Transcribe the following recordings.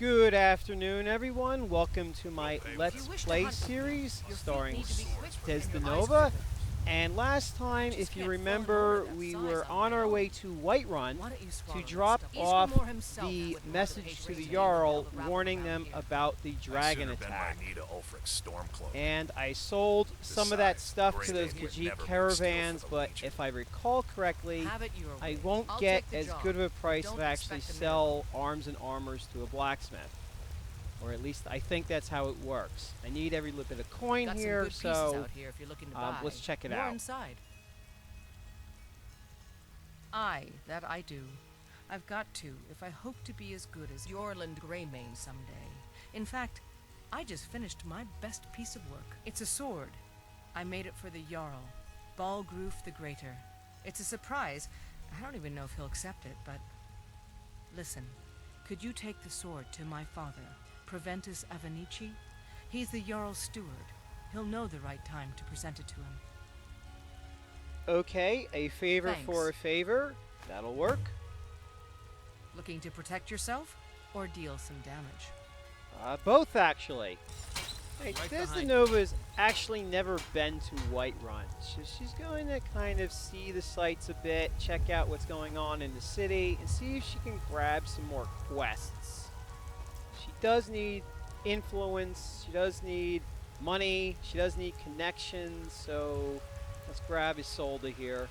Good afternoon, everyone. Welcome to my Let's Play series starring Desdenova. And last time, if you remember, we were on our way to Whiterun to drop off the message to the Jarl warning them about the dragon attack. And I sold some of that stuff to those Khajiit caravans, but if I recall correctly, I won't get as good of a price if I actually sell arms and armors to a blacksmith. Or at least I think that's how it works. I need every little bit of coin here, so let's check it out. Inside. That I do. I've got to, if I hope to be as good as Yorland Greymane someday. In fact, I just finished my best piece of work. It's a sword. I made it for the Jarl, Balgruf the Greater. It's a surprise. I don't even know if he'll accept it, but... Listen, could you take the sword to my father, Preventus Avenici? He's the Jarl's steward. He'll know the right time to present it to him. Okay, a favor for a favor. That'll work. Looking to protect yourself, or deal some damage? Both, actually. Hey, Desdenova's actually never been to Whiterun, so she's going to kind of see the sights a bit, check out what's going on in the city, and see if she can grab some more quests. She does need influence, she does need money, she does need connections, so let's grab Isolde here.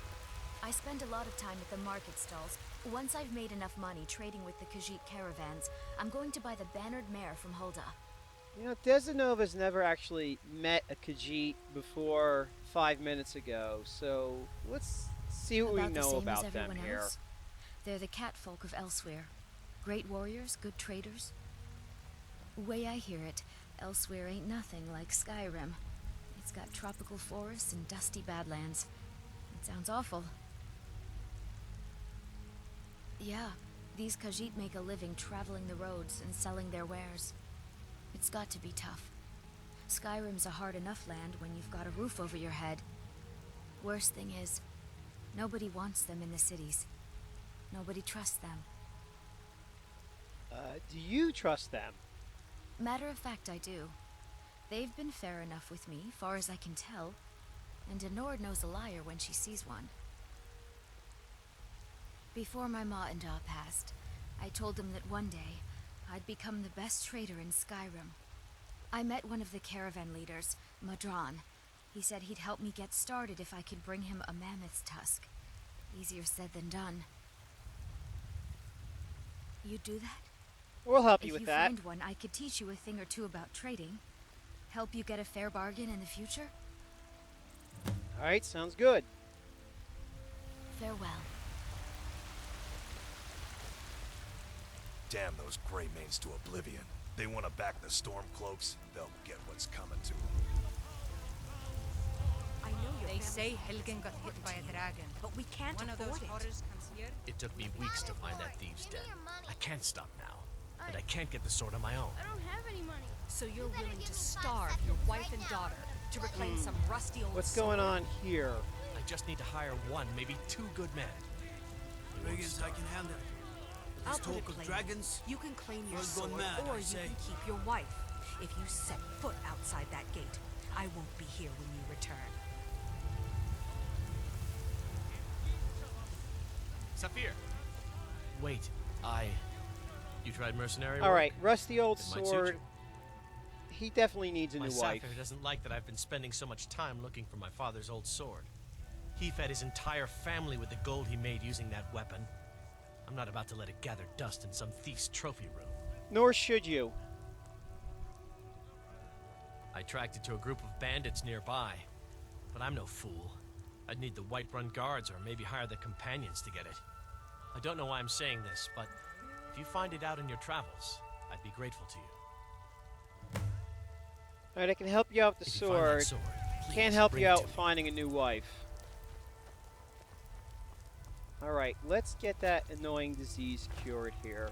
I spend a lot of time at the market stalls. Once I've made enough money trading with the Khajiit caravans, I'm going to buy the bannered mare from Hulda. You know, Desdenova's never actually met a Khajiit before 5 minutes ago, so let's see what we know about them here. They're the catfolk of Elsewhere. Great warriors, good traders. Way I hear it, Elsewhere ain't nothing like Skyrim. It's got tropical forests and dusty badlands. It sounds awful. Yeah, these Khajiit make a living traveling the roads and selling their wares. It's got to be tough. Skyrim's a hard enough land when you've got a roof over your head. Worst thing is, nobody wants them in the cities. Nobody trusts them. Do you trust them? Matter of fact, I do. They've been fair enough with me, far as I can tell, and a Nord knows a liar when she sees one. Before my ma and Da passed, I told them that one day, I'd become the best trader in Skyrim. I met one of the caravan leaders, Madran. He said he'd help me get started if I could bring him a mammoth's tusk. Easier said than done. You'd do that? We'll help you with that. If you find one, I could teach you a thing or two about trading. Help you get a fair bargain in the future? Alright, sounds good. Farewell. Damn those Greymanes to oblivion. They want to back the Stormcloaks, they'll get what's coming to them. I know they say Helgen got hit by a dragon, but we can't afford it. It took me weeks to find that thieves' den. I can't stop now, and I can't get the sword on my own. I don't have any money. So you're willing to starve your wife and daughter to reclaim some rusty old What's going on here? I just need to hire one, maybe two good men. Dragons, I can handle it. I'll put it talk of plain. Dragons. You can claim your World's sword, gone mad, or I you say. can keep your wife. If you set foot outside that gate, I won't be here when you return. Saphir! Wait, You tried mercenary work? Alright, rusty old It might suit sword. you. He definitely needs a My new wife. Saphir doesn't like that I've been spending so much time looking for my father's old sword. He fed his entire family with the gold he made using that weapon. I'm not about to let it gather dust in some thief's trophy room. Nor should you. I tracked it to a group of bandits nearby, but I'm no fool. I'd need the Whiterun guards or maybe hire the companions to get it. I don't know why I'm saying this, but if you find it out in your travels, I'd be grateful to you. Alright, I can help you out with the If you find that sword. please Can't help bring you it out to me. finding a new wife. Alright, let's get that annoying disease cured here.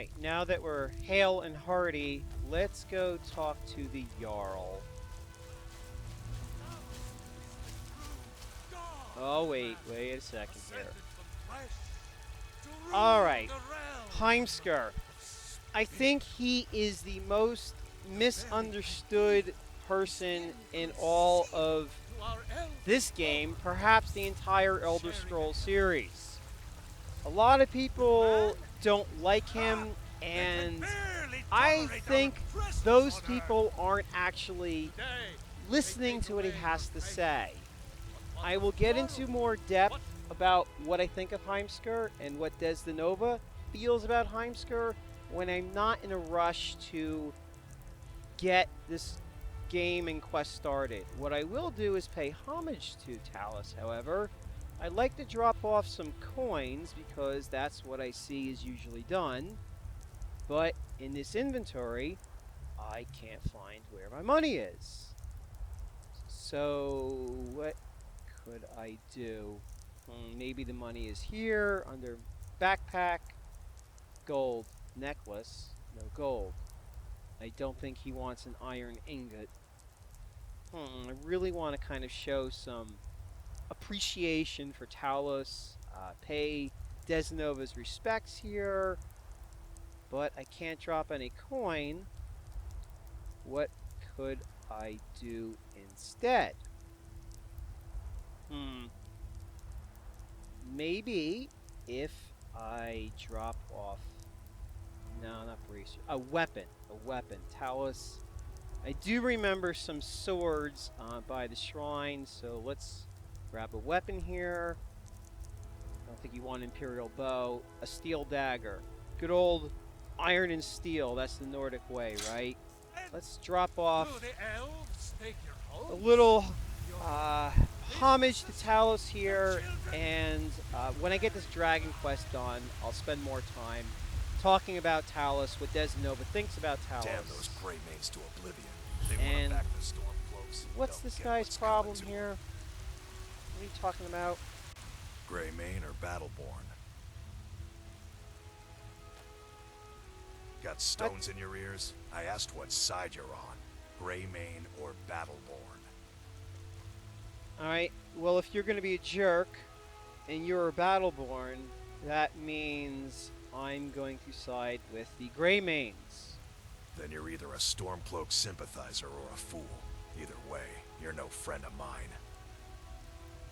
Alright, now that we're hale and hearty, let's go talk to the Jarl. Oh, wait a second here. Alright, Heimskr. I think he is the most misunderstood person in all of this game, perhaps the entire Elder Scrolls series. A lot of people don't like him, and I think those people aren't actually listening to what he has to say. I will get into more depth about what I think of Heimskr and what Desdenova feels about Heimskr when I'm not in a rush to get this game and quest started. What I will do is pay homage to Talos, however. I like to drop off some coins because that's what I see is usually done. But in this inventory, I can't find where my money is. So what could I do? Maybe the money is here under backpack, gold, necklace, no gold. I don't think he wants an iron ingot. I really want to kind of show some appreciation for Talos, pay Desdenova's respects here, but I can't drop any coin. What could I do instead? Maybe if I drop off, no, not bracer, a weapon. Talos, I do remember some swords by the shrine, so let's grab a weapon here. I don't think you want an Imperial bow. A steel dagger. Good old iron and steel, that's the Nordic way, right? Let's drop off a little homage to Talos here, and when I get this Dragon Quest done, I'll spend more time talking about Talos, what Desdenova thinks about Talos. Damn those Grey Mains to oblivion. They want back the storm cloaks. What's this guy's problem here? What are you talking about? Grey Main or Battleborn? Got stones in your ears? I asked what side you're on. Grey Main or Battleborn? Alright, well, if you're going to be a jerk and you're a Battleborn, that means I'm going to side with the Grey Mains. Then you're either a Stormcloak sympathizer or a fool. Either way, you're no friend of mine.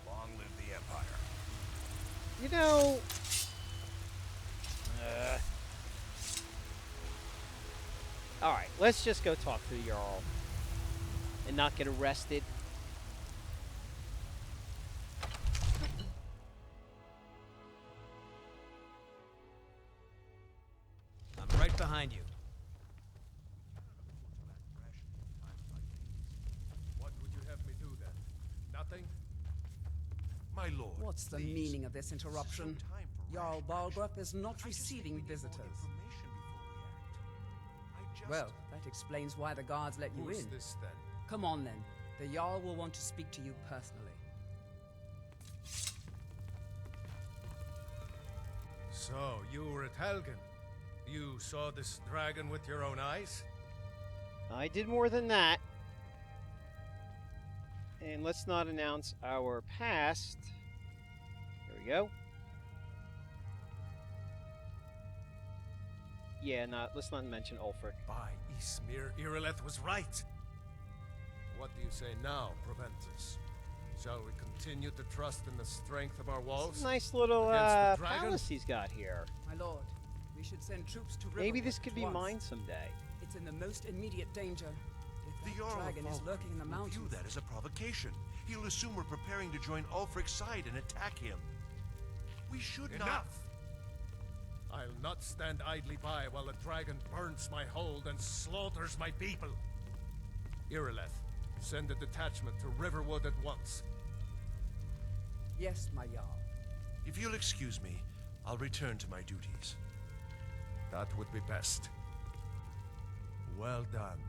Long live the Empire. You know... Alright, let's just go talk to the Jarl and not get arrested. I'm right behind you. What would you have me do then? Nothing? My lord. What's the meaning of this interruption? Jarl Balgrup is not receiving visitors. Well, that explains why the guards let you Who's in. this then? Come on then. The Jarl will want to speak to you personally. So, you were at Helgen. You saw this dragon with your own eyes? I did more than that. And let's not announce our past. There we go. Yeah, let's not mention Ulfric. By Ysmir, Irileth was right. What do you say now, Proventus? Shall we continue to trust in the strength of our walls? Nice little Against the dragon? palace he's got here. My lord, we should send troops to Riverwood Maybe this could at be once. mine someday. It's in the most immediate danger. If The that Jarl of dragon is Balgrup lurking in the will mountains. view that as a provocation. He'll assume we're preparing to join Ulfric's side and attack him. We should not... Enough! I'll not stand idly by while the dragon burns my hold and slaughters my people. Irileth, send a detachment to Riverwood at once. Yes, my Jarl. If you'll excuse me, I'll return to my duties. That would be best. Well done.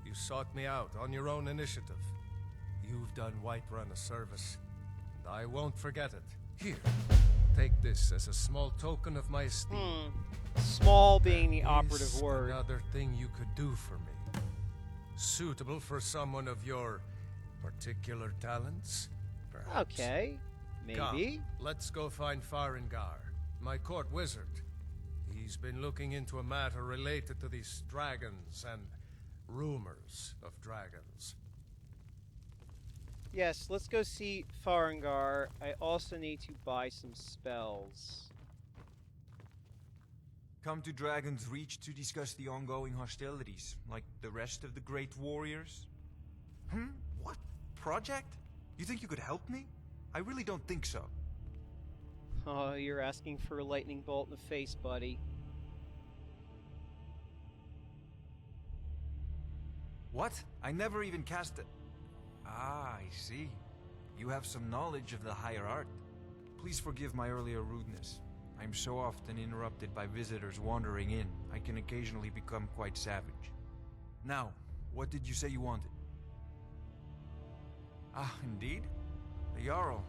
You sought me out on your own initiative. You've done Whiterun a service, and I won't forget it. Here, Take this as a small token of my esteem. Small being the Is operative word. Another thing you could do for me. Suitable for someone of your particular talents, perhaps. Okay, maybe. Come, let's go find Farengar, my court wizard. He's been looking into a matter related to these dragons and rumors of dragons. Yes, let's go see Farengar. I also need to buy some spells. Come to Dragon's Reach to discuss the ongoing hostilities, like the rest of the Great Warriors? What? Project? You think you could help me? I really don't think so. Oh, you're asking for a lightning bolt in the face, buddy. What? I never even cast a... Ah, I see. You have some knowledge of the higher art. Please forgive my earlier rudeness. I'm so often interrupted by visitors wandering in, I can occasionally become quite savage. Now, what did you say you wanted? Ah, indeed? The Jarl.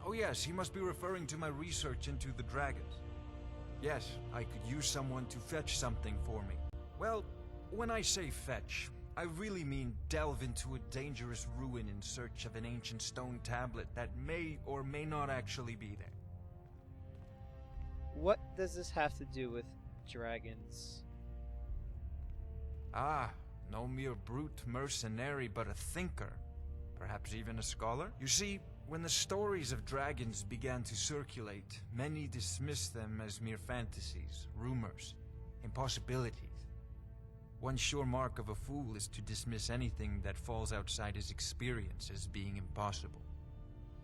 Oh yes, he must be referring to my research into the dragons. Yes, I could use someone to fetch something for me. Well, when I say fetch, I really mean delve into a dangerous ruin in search of an ancient stone tablet that may or may not actually be there. What does this have to do with dragons? Ah, no mere brute mercenary, but a thinker. Perhaps even a scholar? You see, when the stories of dragons began to circulate, many dismissed them as mere fantasies, rumors, impossibilities. One sure mark of a fool is to dismiss anything that falls outside his experience as being impossible.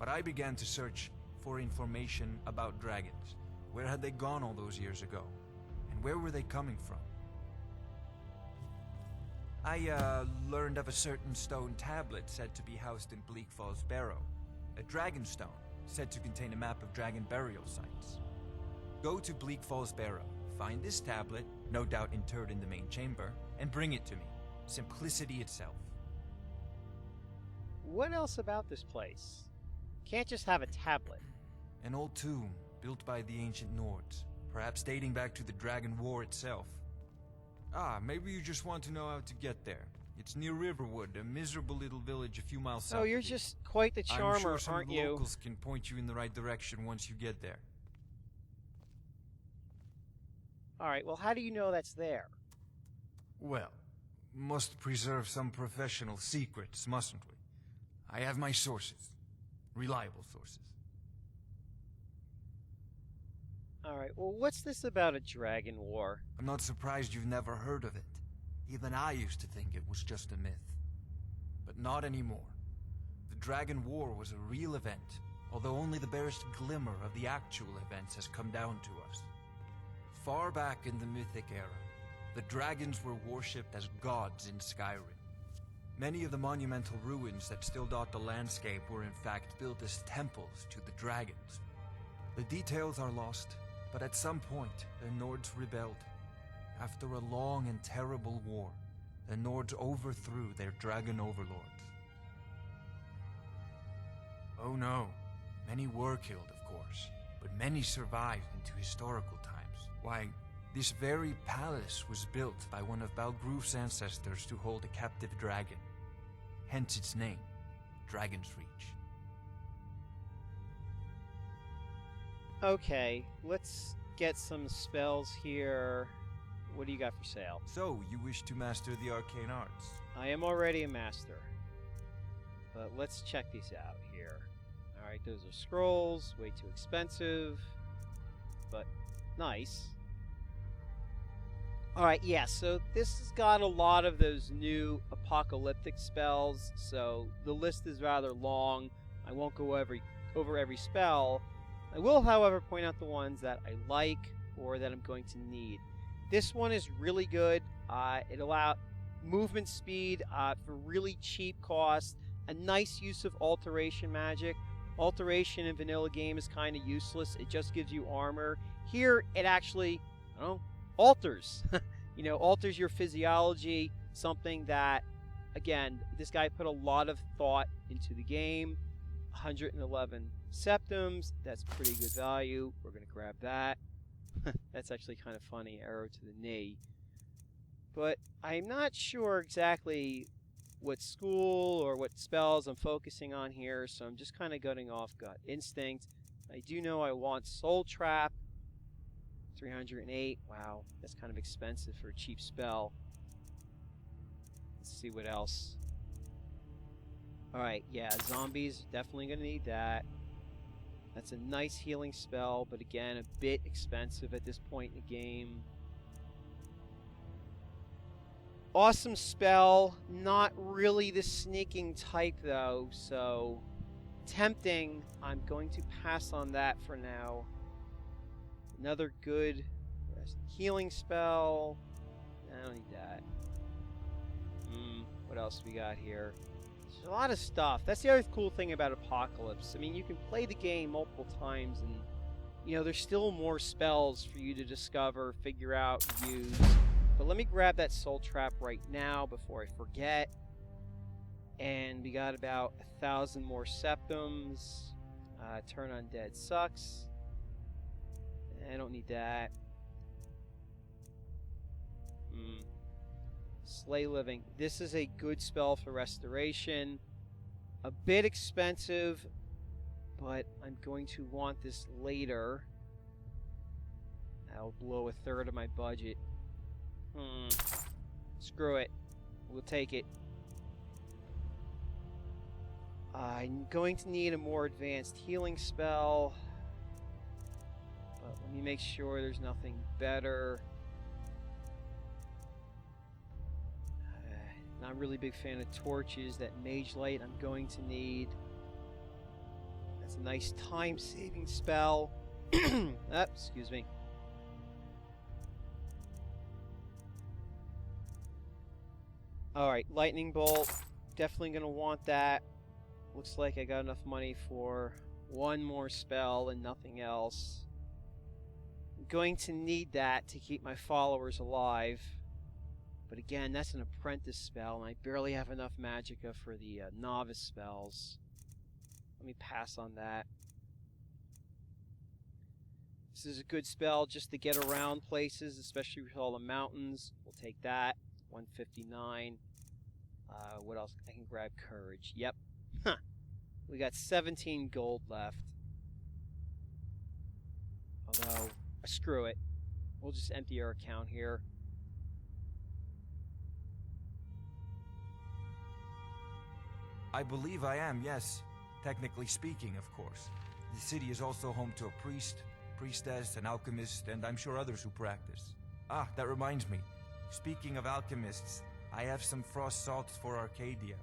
But I began to search for information about dragons. Where had they gone all those years ago? And where were they coming from? I learned of a certain stone tablet said to be housed in Bleak Falls Barrow. A dragon stone, said to contain a map of dragon burial sites. Go to Bleak Falls Barrow, find this tablet, no doubt interred in the main chamber, and bring it to me. Simplicity itself. What else about this place? Can't just have a tablet. An old tomb, built by the ancient Nords, perhaps dating back to the Dragon War itself. Ah, maybe you just want to know how to get there. It's near Riverwood, a miserable little village a few miles south. Oh, you're of here. just quite the I'm charmer, sure some aren't you? locals can point you in the right direction once you get there. Alright, well, how do you know that's there? Well, must preserve some professional secrets, mustn't we? I have my sources. Reliable sources. Alright, well, what's this about a dragon war? I'm not surprised you've never heard of it. Even I used to think it was just a myth. But not anymore. The Dragon War was a real event, although only the barest glimmer of the actual events has come down to us. Far back in the Mythic era, the dragons were worshipped as gods in Skyrim. Many of the monumental ruins that still dot the landscape were in fact built as temples to the dragons. The details are lost, but at some point, the Nords rebelled. After a long and terrible war, the Nords overthrew their dragon overlords. Oh no, many were killed, of course, but many survived into historical times. Why, this very palace was built by one of Balgroof's ancestors to hold a captive dragon. Hence its name, Dragon's Reach. Okay, let's get some spells here. What do you got for sale? So, you wish to master the arcane arts? I am already a master. But let's check these out here. Alright, those are scrolls, way too expensive. But nice. Alright, yeah, so this has got a lot of those new apocalyptic spells, so the list is rather long. I won't go over every spell. I will, however, point out the ones that I like or that I'm going to need. This one is really good. It allows movement speed for really cheap cost, a nice use of alteration magic. Alteration in vanilla game is kind of useless. It just gives you armor. Here, it actually, I don't know, alters. You know, alters your physiology, something that, again, this guy put a lot of thought into the game. 111 septums. That's pretty good value. We're going to grab that. That's actually kind of funny. Arrow to the knee. But I'm not sure exactly what school or what spells I'm focusing on here, so I'm just kind of going off gut instinct. I do know I want Soul Trap. 308. Wow, that's kind of expensive for a cheap spell. Let's see what else. Alright, yeah, zombies, definitely going to need that. That's a nice healing spell, but again, a bit expensive at this point in the game. Awesome spell, not really the sneaking type though, so tempting. I'm going to pass on that for now. Another good healing spell. I don't need that. What else we got here? There's a lot of stuff. That's the other cool thing about Apocalypse. I mean, you can play the game multiple times and, you know, there's still more spells for you to discover, figure out, use. But let me grab that Soul Trap right now before I forget. And we got about 1,000 more septums. Turn Undead sucks. I don't need that. Slay Living. This is a good spell for restoration. A bit expensive, but I'm going to want this later. I'll blow a third of my budget. Screw it. We'll take it. I'm going to need a more advanced healing spell. But let me make sure there's nothing better. Not a really big fan of torches. That Mage Light I'm going to need. That's a nice time-saving spell. Excuse me. Alright, Lightning Bolt. Definitely going to want that. Looks like I got enough money for one more spell and nothing else. I'm going to need that to keep my followers alive. But again, that's an apprentice spell, and I barely have enough magicka for the novice spells. Let me pass on that. This is a good spell just to get around places, especially with all the mountains. We'll take that. 159. What else? I can grab Courage. Yep. Huh. We got 17 gold left. Although, screw it. We'll just empty our account here. I believe I am, yes. Technically speaking, of course. The city is also home to a priest, priestess, an alchemist, and I'm sure others who practice. Ah, that reminds me. Speaking of alchemists, I have some frost salts for Arcadia.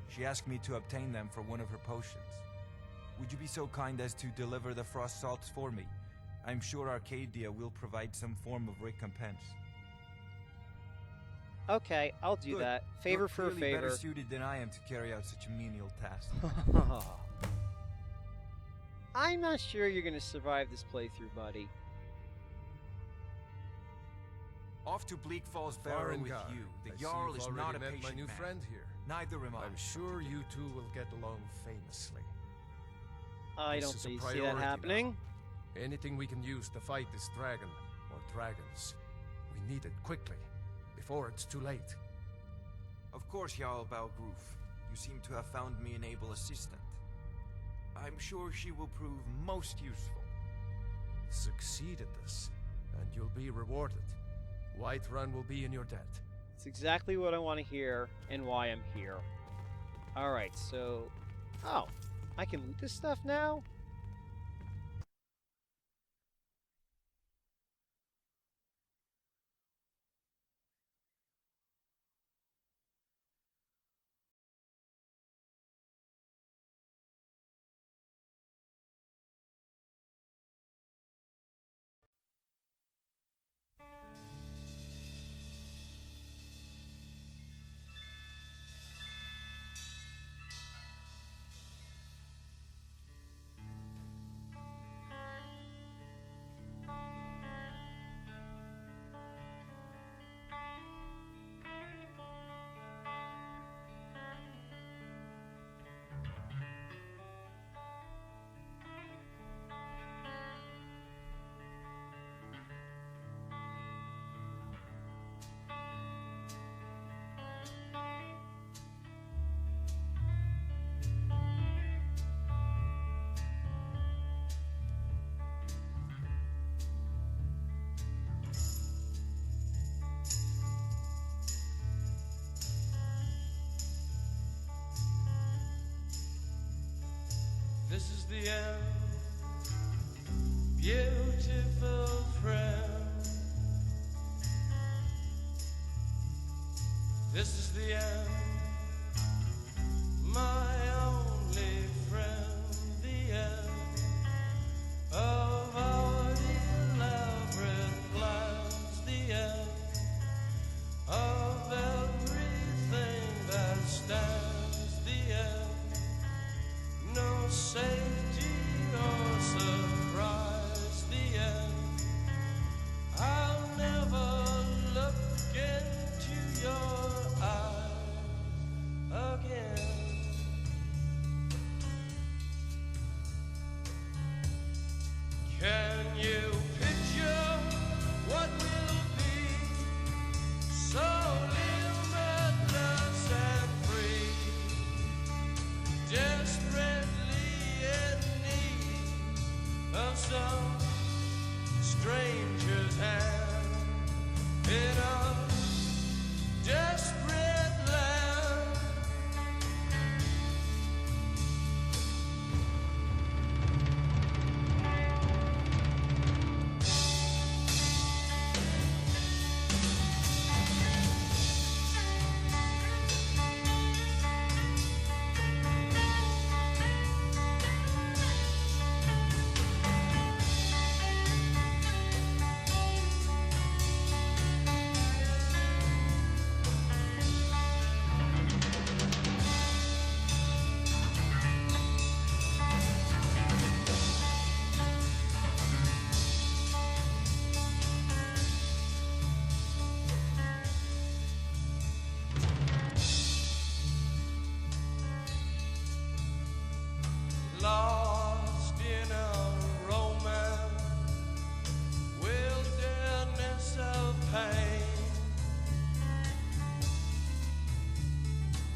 She asked me to obtain them for one of her potions. Would you be so kind as to deliver the frost salts for me? I'm sure Arcadia will provide some form of recompense. Okay, I'll do Good. that. Favor You're for a clearly favor. better suited than I am to carry out such a menial task. I'm not sure you're going to survive this playthrough, buddy. Off to Bleak Falls Barrow with Farengar, you. The I see Jarl you've is already not a met patient my new man. friend here. Neither am I. I'm sure you two will get along famously. I This don't is a see that priority happening. now. Anything we can use to fight this dragon, or dragons, we need it quickly, before it's too late. Of course, Jarl Balgroof. You seem to have found me an able assistant. I'm sure she will prove most useful. Succeed at this, and you'll be rewarded. Whiterun will be in your debt. It's exactly what I want to hear and why I'm here. Alright, so... Oh, I can loot this stuff now? This is the end, beautiful friend. This is the end, my only friend. The end of our elaborate plans. The end of everything that stands. The end, no safety or surprise. The end, I'll never look into your eyes again. Can you picture what will be so limitless and free, desperately in need of some stranger's hand in a desperate land? Lost in a romance, wilderness of pain,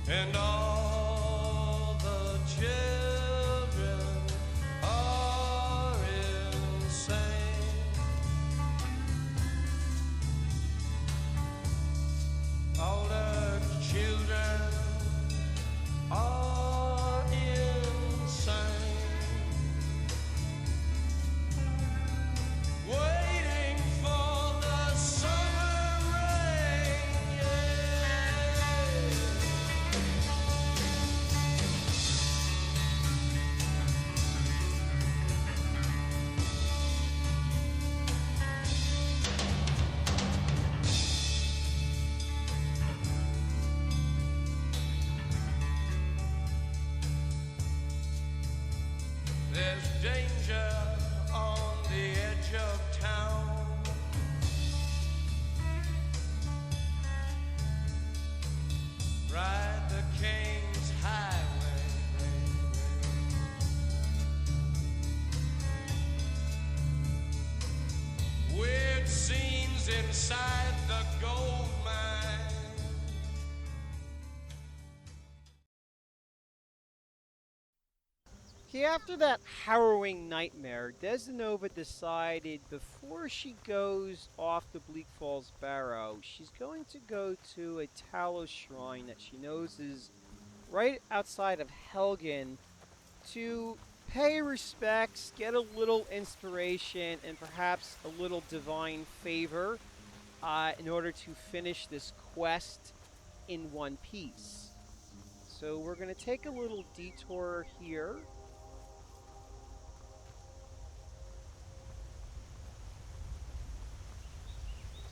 and all the children are insane. All the children are insane, waiting for the summer rain. There's danger on the edge of town. Ride the King's Highway. Weird scenes inside the gold mine. Okay, after that harrowing nightmare, Desdenova decided before she goes off the Bleak Falls Barrow, she's going to go to a Talos shrine that she knows is right outside of Helgen to pay respects, get a little inspiration, and perhaps a little divine favor in order to finish this quest in one piece. So we're going to take a little detour here.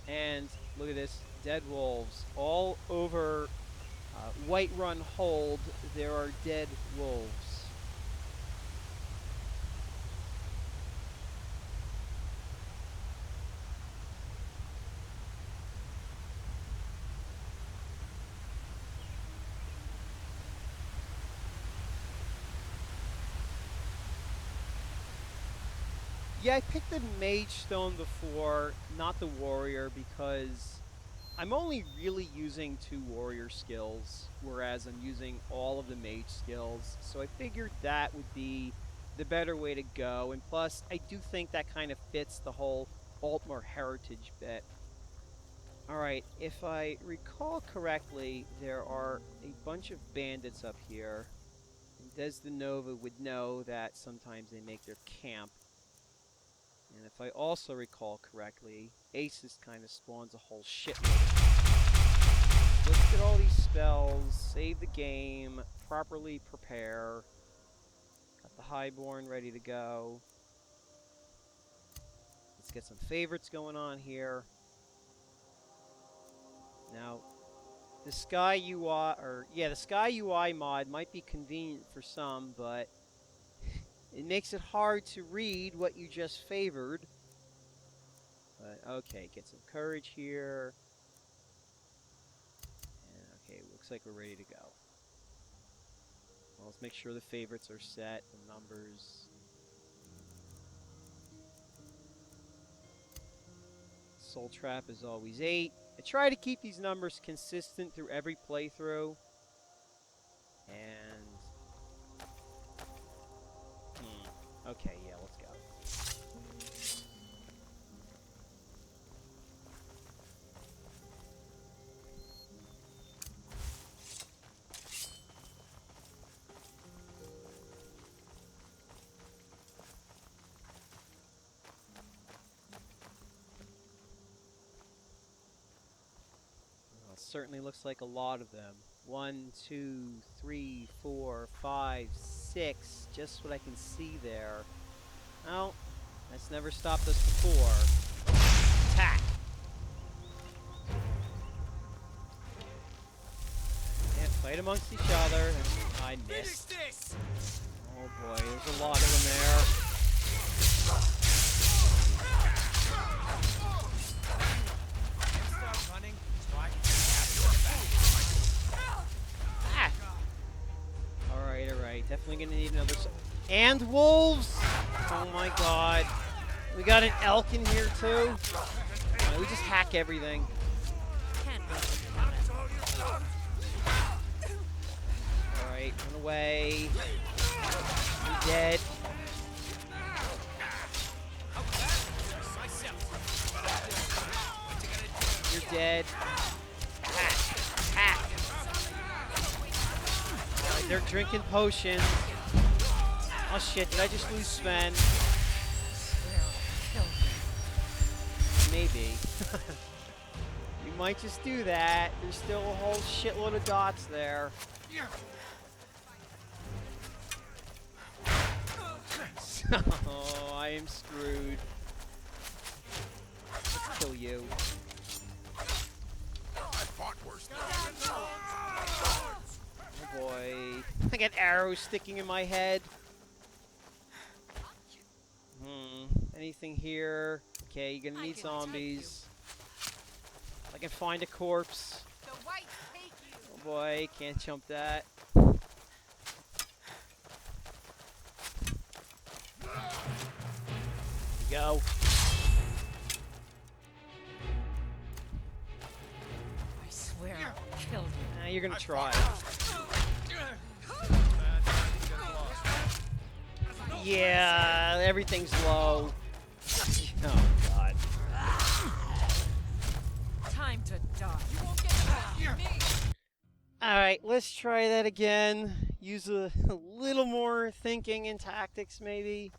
And look at this, dead wolves all over Whiterun Hold. There are dead wolves. Yeah, I picked the Mage Stone before, not the Warrior, because I'm only really using 2 Warrior skills, whereas I'm using all of the Mage skills. So I figured that would be the better way to go. And plus, I do think that kind of fits the whole Altmer heritage bit. Alright, if I recall correctly, there are a bunch of bandits up here. And Desdenova would know that sometimes they make their camp. And if I also recall correctly, ASIS kind of spawns a whole shitload. Let's get all these spells, save the game, properly prepare. Got the Highborn ready to go. Let's get some favorites going on here. Now, the Sky UI, the Sky UI mod might be convenient for some, but it makes it hard to read what you just favored. But okay, get some courage here. And okay, looks like we're ready to go. Well, let's make sure the favorites are set, the numbers. Soul Trap is always 8. I try to keep these numbers consistent through every playthrough. And okay, yeah, let's go. Well, it certainly looks like a lot of them. 1, 2, 3, 4, 5, 6. Just what I can see there. Well, that's never stopped us before. Attack! Yeah, fight amongst each other. I missed. Oh boy, there's a lot of them there. Stop running so I can have your back. Alright. Definitely gonna need another. And wolves! Oh my god. We got an elk in here too. We just hack everything. Alright, run away. You're dead. You're dead. Hack. Alright, they're drinking potions. Oh shit, did I just lose Sven? Maybe. You might just do that. There's still a whole shitload of dots there. Oh, I am screwed. Let's kill you. Oh boy. I got arrows sticking in my head. Anything here? Okay, you're gonna need zombies. I can find a corpse. Oh boy, can't jump that. Here we go. I swear I'll kill you. Nah, you're gonna try. Yeah, everything's low. Oh god. Time to die. You won't get away from me. Alright, let's try that again. Use a little more thinking and tactics, maybe.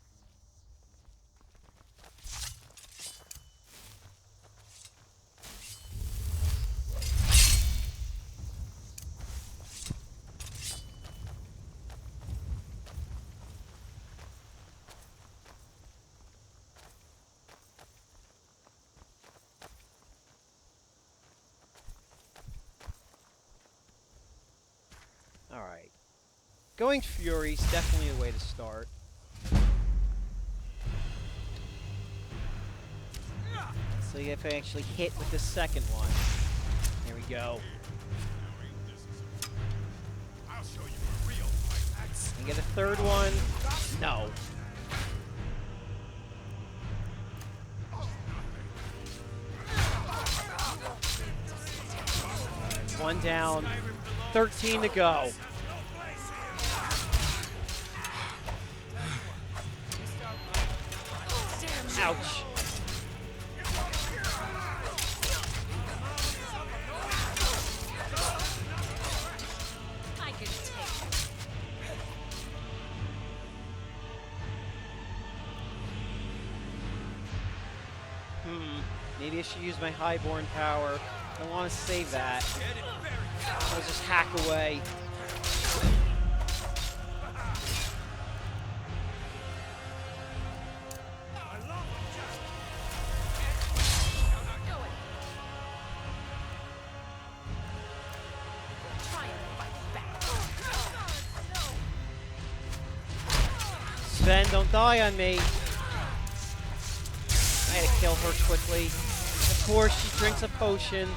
Alright. Going Fury is definitely a way to start. So if I actually hit with the second one. There we go. And get a third one. No. One down. 13 to go. Ouch. I can take it. Maybe I should use my highborn power. I want to save that. I'll just hack away. Sven, don't die on me. I had to kill her quickly. Of course, she drinks a potion.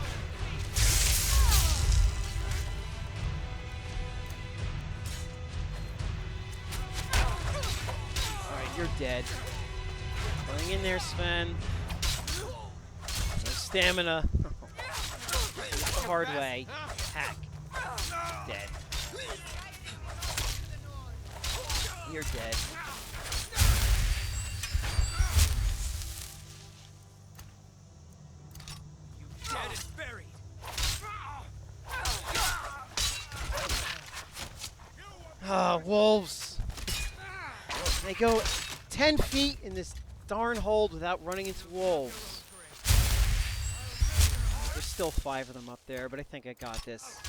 Alright, you're dead. Going in there, Sven. No stamina. The hard way. Hack. Dead. You're dead. Dead and buried. Ah, wolves. They go 10 feet in this darn hold without running into wolves. There's still 5 of them up there, but I think I got this.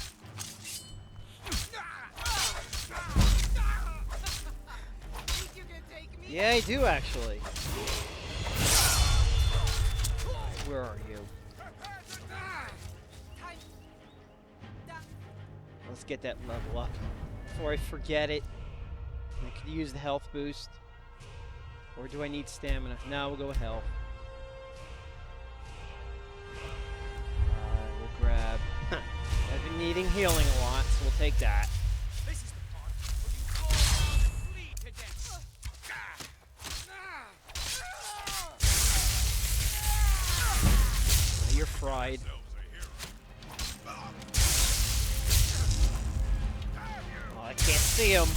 Yeah, I do actually. Where are you? Let's get that level up before I forget it. I could use the health boost. Or do I need stamina? No, we'll go with health. We'll grab. I've been needing healing a lot, so we'll take that. This is the part where you all bleed to death. You're fried. Oh, I can't see him.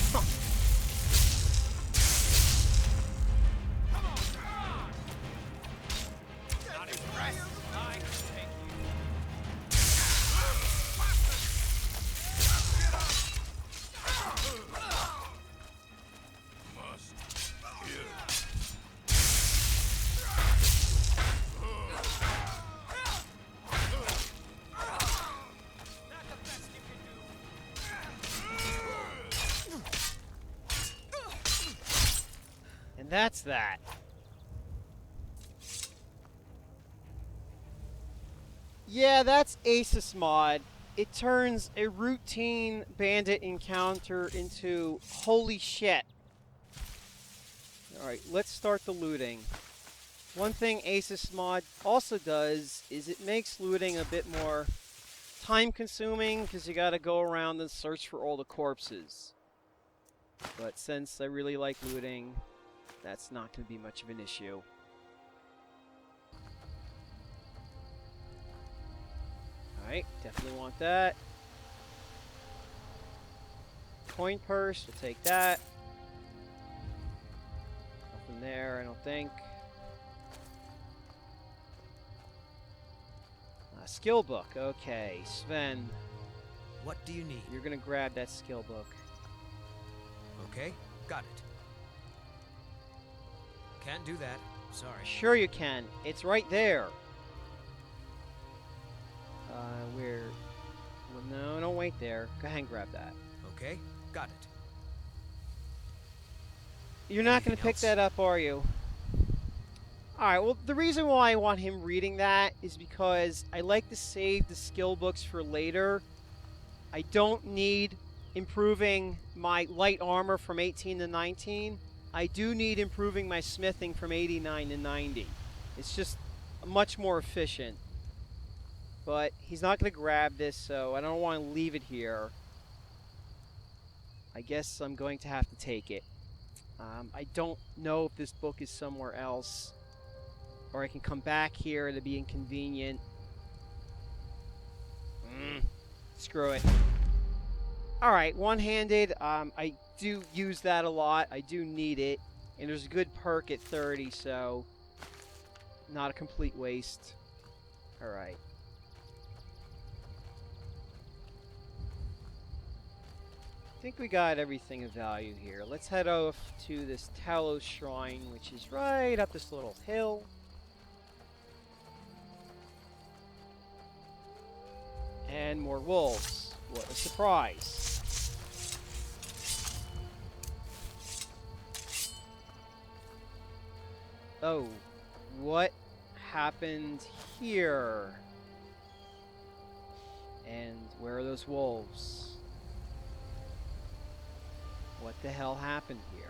Not impressed. I can take And that's that. Yeah, that's ASIS mod. It turns a routine bandit encounter into holy shit. Alright, let's start the looting. One thing ASIS mod also does is it makes looting a bit more time consuming because you gotta go around and search for all the corpses. But since I really like looting, that's not going to be much of an issue. Alright, definitely want that. Coin purse, we'll take that. Nothing there, I don't think. Skill book, okay. Sven, What do you need? you're going to grab that skill book. Okay, got it. Can't do that. Sorry. Sure you can. It's right there. Where? Well, no, don't wait there. Go ahead and grab that. Okay, got it. You're not going Anything to pick else? that up, are you? Alright, well, the reason why I want him reading that is because I like to save the skill books for later. I don't need improving my light armor from 18 to 19. I do need improving my smithing from 89 to 90. It's just much more efficient. But he's not going to grab this, so I don't want to leave it here. I guess I'm going to have to take it. I don't know if this book is somewhere else, or I can come back here. It'd be inconvenient. Screw it. Alright, one-handed. I do use that a lot. I do need it. And there's a good perk at 30, so not a complete waste. Alright. I think we got everything of value here. Let's head off to this Talos Shrine, which is right up this little hill. And more wolves. What a surprise. Oh, what happened here? And where are those wolves? What the hell happened here?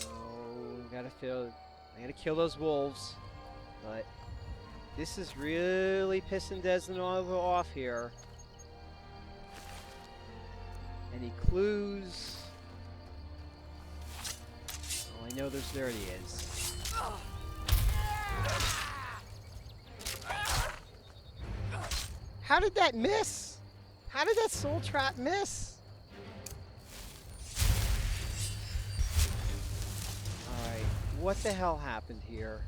Oh, I gotta kill those wolves. But this is really pissing Desdenova off here. Any clues? Oh, I know there he is. How did that miss? How did that soul trap miss? Alright, what the hell happened here?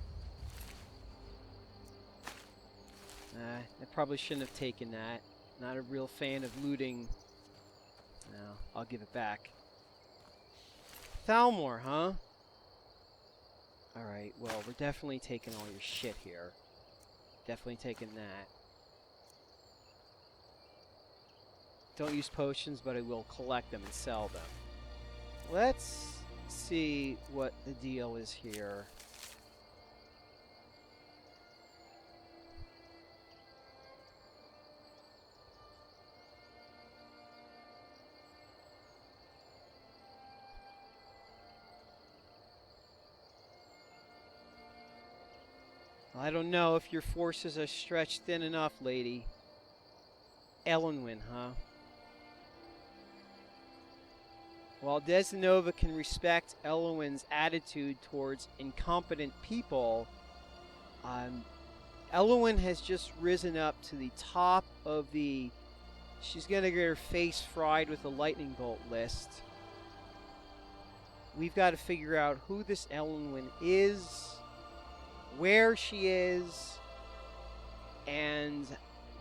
I probably shouldn't have taken that. Not a real fan of looting. No, I'll give it back. Thalmor, huh? Alright, well, we're definitely taking all your shit here. Definitely taking that. Don't use potions, but I will collect them and sell them. Let's see what the deal is here. I don't know if your forces are stretched thin enough, lady. Elenwyn, huh? While Desdenova can respect Elenwyn's attitude towards incompetent people, Elenwyn has just risen up to the top of the she's gonna get her face fried with a lightning bolt list. We've got to figure out who this Elenwyn is, where she is, and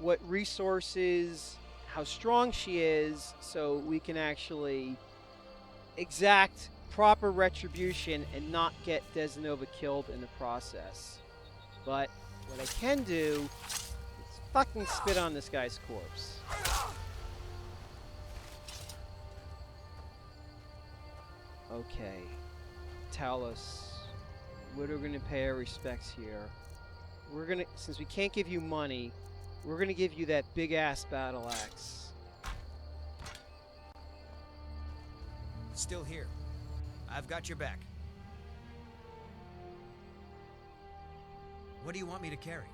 what resources, how strong she is, so we can actually exact proper retribution and not get Desdenova killed in the process. But what I can do is fucking spit on this guy's corpse. Okay, Talos. What are we going to pay our respects here? We're going to, since we can't give you money, we're going to give you that big-ass battle axe. Still here. I've got your back. What do you want me to carry?